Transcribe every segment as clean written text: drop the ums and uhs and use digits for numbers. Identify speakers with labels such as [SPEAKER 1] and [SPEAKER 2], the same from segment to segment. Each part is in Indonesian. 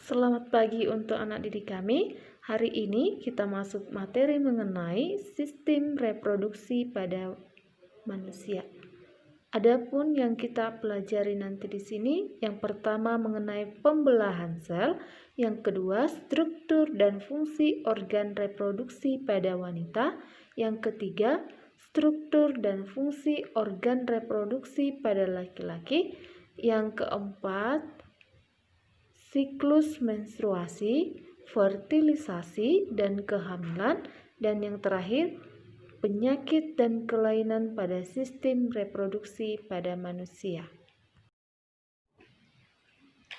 [SPEAKER 1] Selamat pagi untuk anak didik kami. Hari ini kita masuk materi mengenai sistem reproduksi pada manusia. Adapun yang kita pelajari nanti di sini, yang pertama mengenai pembelahan sel, yang kedua struktur dan fungsi organ reproduksi pada wanita, yang ketiga struktur dan fungsi organ reproduksi pada laki-laki, yang keempat siklus menstruasi, fertilisasi, dan kehamilan, dan yang terakhir penyakit dan kelainan pada sistem reproduksi pada manusia.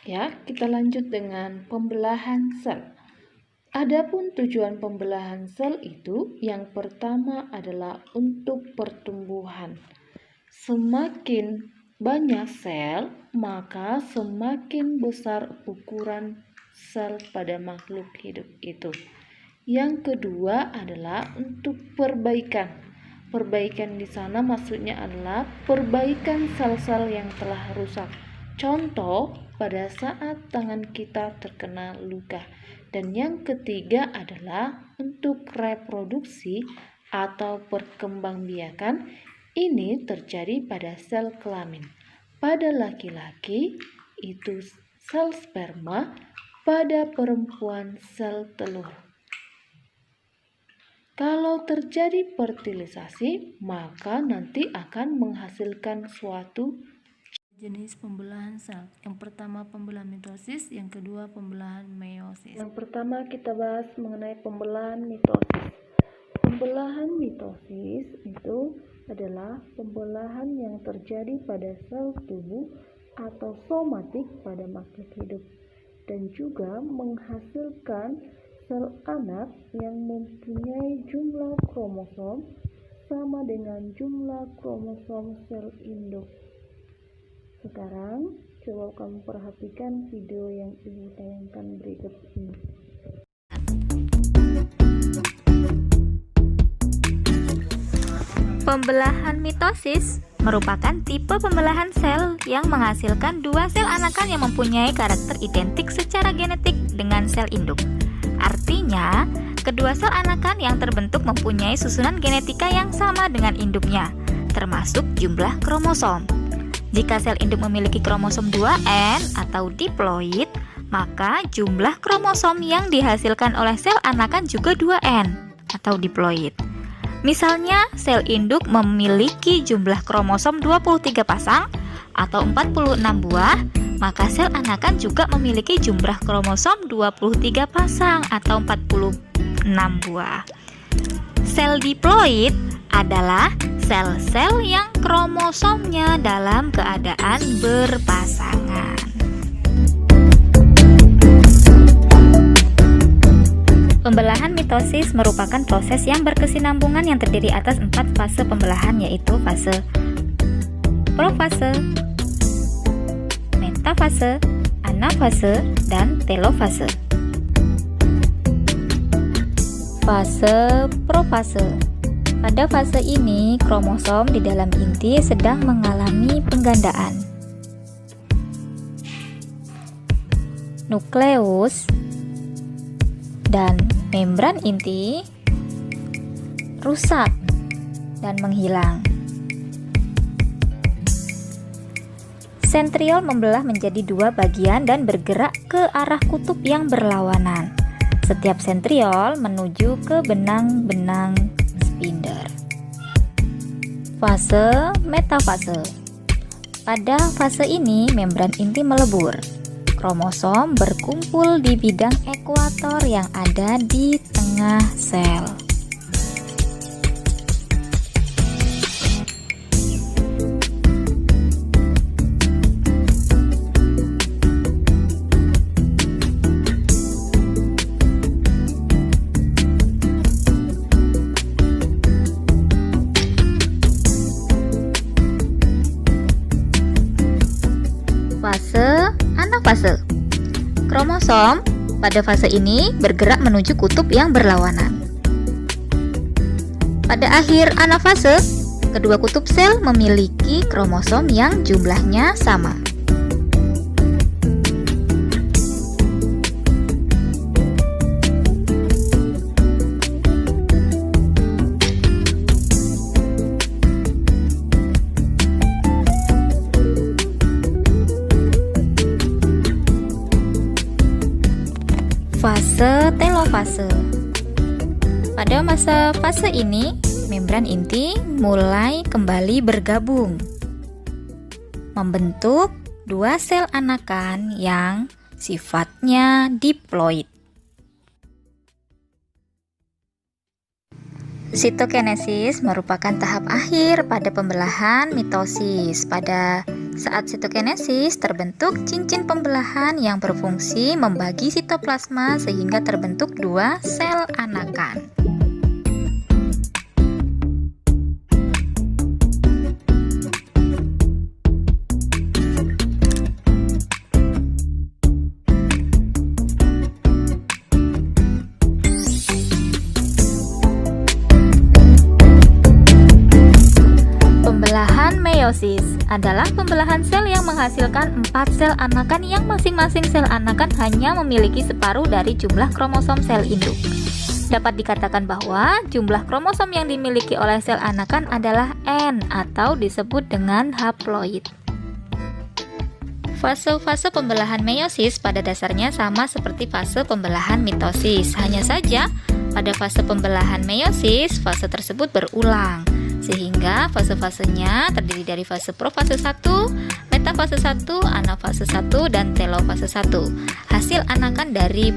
[SPEAKER 1] Ya, kita lanjut dengan pembelahan sel. Adapun tujuan pembelahan sel itu yang pertama adalah untuk pertumbuhan. Semakin banyak sel, maka semakin besar ukuran sel pada makhluk hidup itu. Yang kedua adalah untuk perbaikan. Perbaikan di sana maksudnya adalah perbaikan sel-sel yang telah rusak. Contoh, pada saat tangan kita terkena luka. Dan yang ketiga adalah untuk reproduksi atau perkembangbiakan. Ini terjadi pada sel kelamin. Pada laki-laki itu sel sperma, pada perempuan sel telur. Kalau terjadi fertilisasi, maka nanti akan menghasilkan suatu jenis pembelahan sel. Yang pertama pembelahan mitosis, yang kedua pembelahan meiosis. Yang pertama kita bahas mengenai pembelahan mitosis. Pembelahan mitosis itu adalah pembelahan yang terjadi pada sel tubuh atau somatik pada makhluk hidup dan juga menghasilkan sel anak yang mempunyai jumlah kromosom sama dengan jumlah kromosom sel induk. Sekarang coba kamu perhatikan video yang ibu tayangkan berikut ini.
[SPEAKER 2] Pembelahan mitosis merupakan tipe pembelahan sel yang menghasilkan dua sel anakan yang mempunyai karakter identik secara genetik dengan sel induk. Artinya, kedua sel anakan yang terbentuk mempunyai susunan genetika yang sama dengan induknya, termasuk jumlah kromosom. Jika sel induk memiliki kromosom 2N atau diploid, maka jumlah kromosom yang dihasilkan oleh sel anakan juga 2N atau diploid. Misalnya, sel induk memiliki jumlah kromosom 23 pasang atau 46 buah, maka sel anakan juga memiliki jumlah kromosom 23 pasang atau 46 buah. Sel diploid adalah sel-sel yang kromosomnya dalam keadaan berpasangan. Pembelahan mitosis merupakan proses yang berkesinambungan yang terdiri atas 4 fase pembelahan, yaitu fase profase, metafase, anafase, dan telofase. Fase profase. Pada fase ini, kromosom di dalam inti sedang mengalami penggandaan. Nukleus dan membran inti rusak dan menghilang. Sentriol membelah menjadi 2 bagian dan bergerak ke arah kutub yang berlawanan. Setiap sentriol menuju ke benang-benang spindle. Fase metafase. Pada fase ini, membran inti melebur. Kromosom berkumpul di bidang ekuator yang ada di tengah sel. Fase anafase. Kromosom pada fase ini bergerak menuju kutub yang berlawanan. Pada akhir anafase, kedua kutub sel memiliki kromosom yang jumlahnya sama. Fase telofase. Pada masa fase ini, membran inti mulai kembali bergabung, membentuk dua sel anakan yang sifatnya diploid. Sitokinesis merupakan tahap akhir pada pembelahan mitosis. Pada saat sitokinesis terbentuk cincin pembelahan yang berfungsi membagi sitoplasma sehingga terbentuk dua sel anakan. Pembelahan meiosis adalah pembelahan sel yang menghasilkan 4 sel anakan yang masing-masing sel anakan hanya memiliki separuh dari jumlah kromosom sel induk. Dapat dikatakan bahwa jumlah kromosom yang dimiliki oleh sel anakan adalah N atau disebut dengan haploid. Fase-fase pembelahan meiosis pada dasarnya sama seperti fase pembelahan mitosis. Hanya saja pada fase pembelahan meiosis, fase tersebut berulang, sehingga fase-fasenya terdiri dari fase profase 1, metafase 1, anafase 1, dan telofase 1. Hasil anakan dari